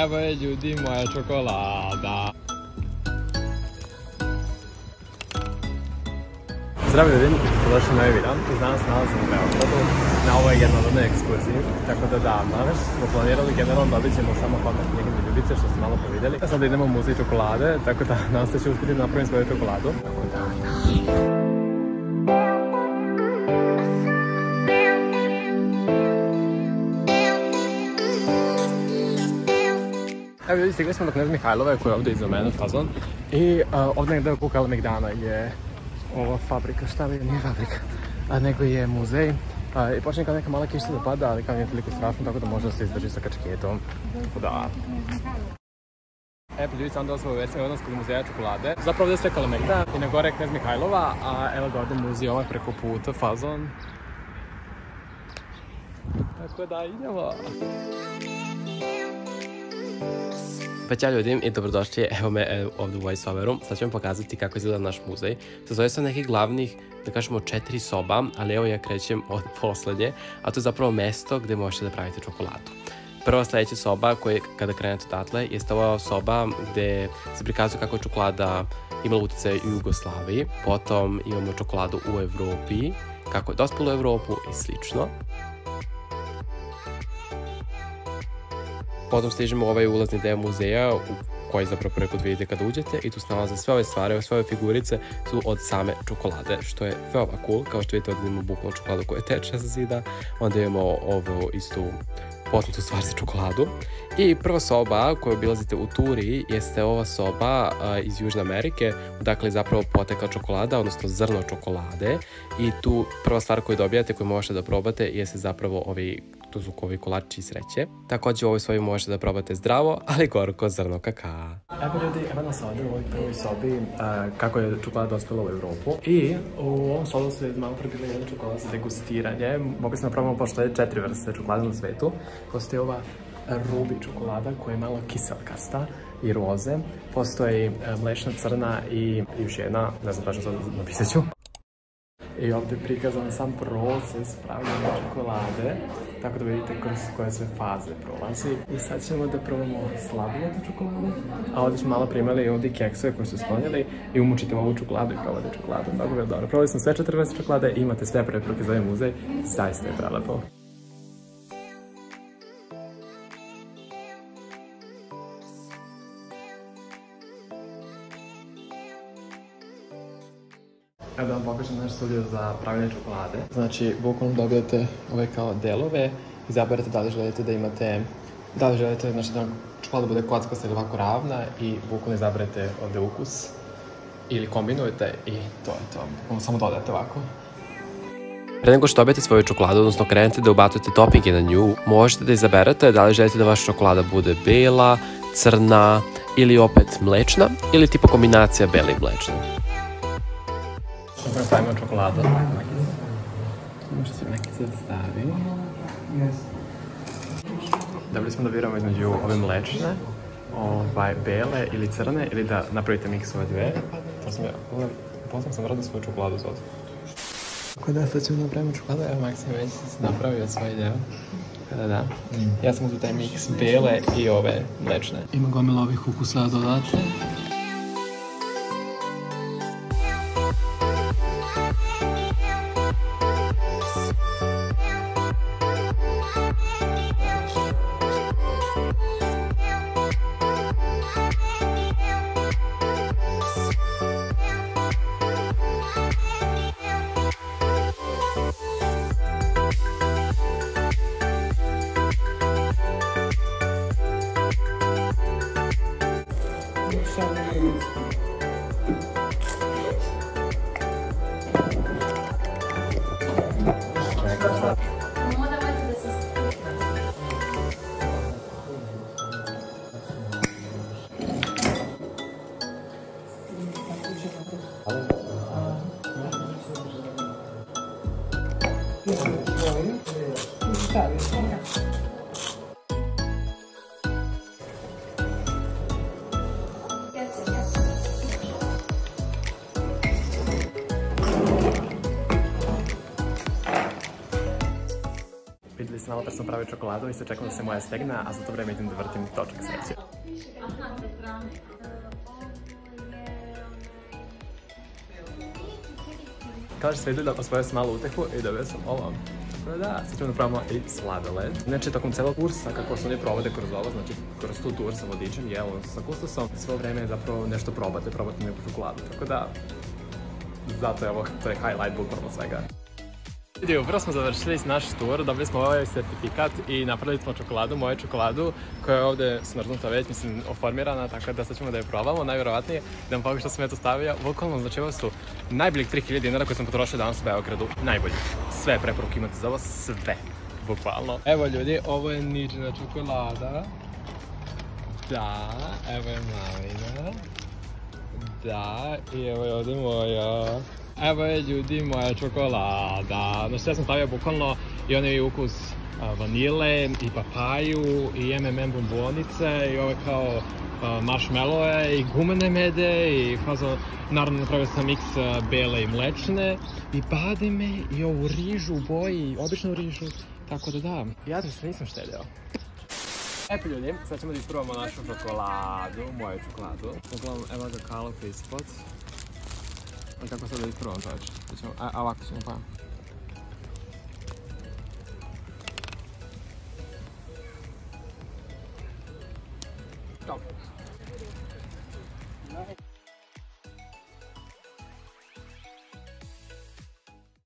Evo je ljudi moja čokolada. Zdravo ljudi, došli na ovaj video. Danas nalazimo u Beogradu. Na ovo je jednodnevna ekskurzija. Tako da danas smo planirali generalno dobit ćemo samo kontakt knjige ljubice što ste malo povidjeli. A sada idemo u muzej čokolade, tako da danas će uspjeti da napravim svoju čokoladu. Tako da... Evo ljudi, stigli smo do Knez Mihajlove koja je ovdje iza mene, fazon. I ovdje negdje oko Kalemegdana je ova fabrika, šta li je, nije fabrika, nego je muzej. I počne kao neka mala kiša da pada, ali kao nije toliko strašno, tako da može da se izdrži sa kačketom. Da. Evo ljudi, sam da smo u Vesima odnos kod muzeja čokolade. Zapravo ovdje je sve Kalemegdan i na gore je Knez Mihajlova, a evo ga ovdje muzej, ovaj preko puta, fazon. Tako da idemo. Pa ćao ljudi i dobrodošli, evo me ovdje u voiceoveru. Sad ću vam pokazati kako izgleda naš muzej. Sastoji se nekih glavnih, da kažemo 4 soba, ali evo ja krećem od poslednje, a to je zapravo mesto gdje možete da pravite čokoladu. Prva sljedeća soba koja kada krenete odatle jeste ova soba gdje se prikazuje kako je čokolada imala utjecaj u Jugoslaviji, potom imamo čokoladu u Evropi, kako je dospela u Evropu i slično. Potom stižemo u ovaj ulazni deo muzeja u koji zapravo prvi put vidite kada uđete i tu se nalaze sve ove stvari, sve ove figurice su od same čokolade, što je veoma cool. Kao što vidite ovdje imamo bukvalno čokoladu koja teče sa zida, onda imamo ovu istu poznatu stvar za čokoladu. I prva soba koju obilazite u turi jeste ova soba iz Južne Amerike, odakle je zapravo potekla čokolada, odnosno zrno čokolade. I tu prva stvar koju dobijate, koju možete da probate, jeste zapravo tu su ovi kolačići sreće. Također u ovoj sobi možete da probate zdravo, ali gorko zrno kakaa. Evo ljudi, evo nas ovdje u ovoj prvoj sobi kako je čokolada dospela u Evropu. I u ovom stolu se malo prebila jedna čokolada za degustiranje. Mogli smo probamo pošto je 4 vrste čokolade na svetu. Postoji ova rubi čokolada koja je malo kiselkasta i roze. Postoji mlečna crna i još jedna, ne znam tačno sad napisat ću. I ovdje je prikazan sam proces pravljenja čokolade, tako da vidite koje sve faze prolazi. I sad ćemo da probamo sladoled čokoladu, a ovdje smo malo primali ovdje keksove koje su sklonjali i umučite ovu čokoladu i probate čokoladu. Tako da je dobro. Probali smo sve 4 vrste čokolade i imate sve preporuke za ovaj muzej, zaista je prelepo. Evo da vam pokažem naš studio za pravljenje čokolade. Znači, bukvalno dobijete ove kao delove, izaberete da li želite da imate, da li želite znači, da čokolada bude kockasta ili ovako ravna i bukvalno izaberete ovdje ukus ili kombinujete i to je to. Bukvalno samo dodate ovako. Pre nego što dobijete svoju čokoladu, odnosno krenete da ubacujete topinge na nju, možete da izaberete da li želite da vaša čokolada bude bela, crna ili opet mlečna ili tipa kombinacija bela i mlečna. Sada stavimo čokoladu. Može se nekice da stavi. Dobili smo da biramo između ove mlečne, bele ili crne, ili da napravite miks ove dve. Poslom sam radio svoju čokoladu za ovdje. Tako da sad ćemo napraviti čokoladu, evo Maksim već se napravio svoj deo. Da. Ja sam uzeo taj miks bele i ove mlečne. Ima gomila ovih ukusa da dodate. sam malo sam pravio čokoladu i se čekam da se moja stegne, a za to vreme idem da vrtim točak sreće. Kao što ste vidjeli, osvojio sam malu utehu i dobio sam ovo. Da, sad ćemo da pravimo i sladoled. Znači, tokom celog kursa, kako se oni provode kroz ovo, znači kroz tu tur sa vodičem, sa kustosom, svo vreme je zapravo nešto probate neku čokoladu. Tako da, zato je ovo, to je highlight bukvalno svega. Ljudi, upravo smo završili naš tur, dobili smo ovaj sertifikat i napravili smo čokoladu, moju čokoladu, koja je ovdje smrznuta već, mislim, oformirana, tako da sad ćemo da je probamo, najvjerovatnije da vam pokažem što sam ja to stavio. Bukvalno, znači ovo su najboljih 3000 dinara koje sam potrošio danas u Beogradu, najbolji. Sve preporuke imate za ovo, sve, bukvalno. Evo ljudi, ovo je Niđina čokolada. Da, evo je malina. Da, i evo je ovdje moja. Evo je ljudi moja čokolada. Znači ja sam stavio bukvalno i onaj ukus vanile i papaju i M&M bombonice i ove kao marshmallowe i gumene mede i fazo, naravno napravio sam miks bele i mlečne i bademe i ovu rižu u boji, običnu rižu, tako da. Ja se nisam štedeo. Eto ljudi, sad ćemo da isprobamo našu čokoladu, moju čokoladu. Uglavnom, evo ga kalop ispod. I kako sad da isprobam to već? A ovako ćemo pa. Dobro.